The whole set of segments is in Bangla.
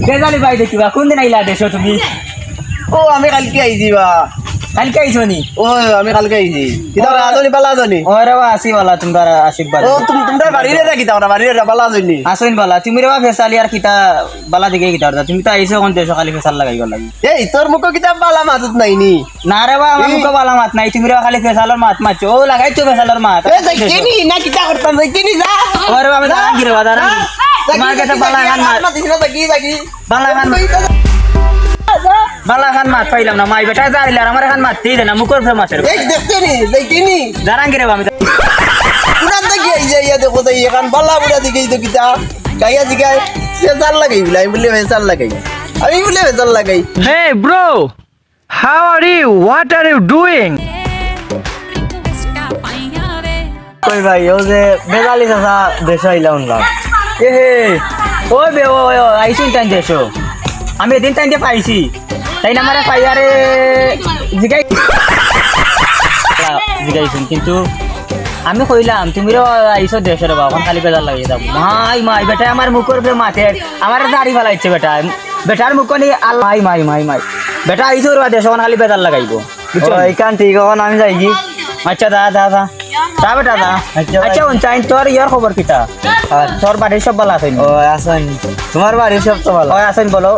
বেজালি ভাই দেখিবা কোনদিন আইলা দেশো তুমি? ও আমি কালকে আইছি বা কালকে আইছো নি? ও আমি কালকে আইছি কিতা রাজনি পালা জনি ওরে বা আসি বালা তোমার আশীর্বাদ। ও তোমরা বাড়িরে না কিতা ওরা বাড়িরে পালা জনি আসইন বালা তুমি রে বা ফেসালি আর কিতা বালা দিকে কিতা তুমি তো আইছো কোন দেশো খালি ফেসাল লাগাই গল লাগি। এই তোর মুখ কিতা পালা মাতুত নাই নি না রে বা আমার মুখ বালা মাত নাই তুমি রে খালি ফেসালর মাত মারছো ও লাগাইছো ফেসালর মাত। এ যাইতেনি না কিতা করতাম যাইতেনি যা ওরে বা আমি দাঁড়ান কি রে বা দাঁড়ান তোমার কাছে বালা গান মাত বালা গান বালা খান মাত পাইলাম না মাই বেটা যাইলে আর আমার খান মারতেই দে না মুখর ফে মাছের এই দেখতেনি যাইতেনি দাঁড়ান কি রে বা আমি পুরা দেখি আই যাই দেখো তাই এখন পালা পুরা দিকে তো কিতা গাইয়া জিগায় ফেসাল লাগাই বলে আমি বলে ফেসাল লাগাই আমি বলে ফেসাল লাগাই Hey bro, how are you? What are you doing? কই ভাই ও যে বেজালি চাচা দেশ আইলা উনলাম এ হে ওই বে ও আইসুন টাইম দেশো আমি এদিন টাইম দিয়ে পাইছি তাই না আমার পাইয়ারে জিগাইছুন কিন্তু আমি কইলাম তুমি আইসো দেশের বাবা খালি বেজার লাগিয়ে যাবো মাই মাই বেটা আমার মুখের উপরে মাথে আমার দাড়ি ফেলাইছে বেটা বেটার মুখ নি আল্লাহ মাই মাই মাই বেটা আইসো রে দেশ খালি বেজার লাগাইবো বুঝছো এইখান ঠিক এখন আমি যাই কি আচ্ছা দা দা দা দা বেটা দা আচ্ছা চাই তোর ইয়ার খবর কিতা তোর বাড়ির সব ভালো আছে ও আসেন তোমার বাড়ির সব তো ভালো আসেন বলো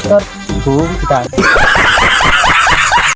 তোর খুব কিতা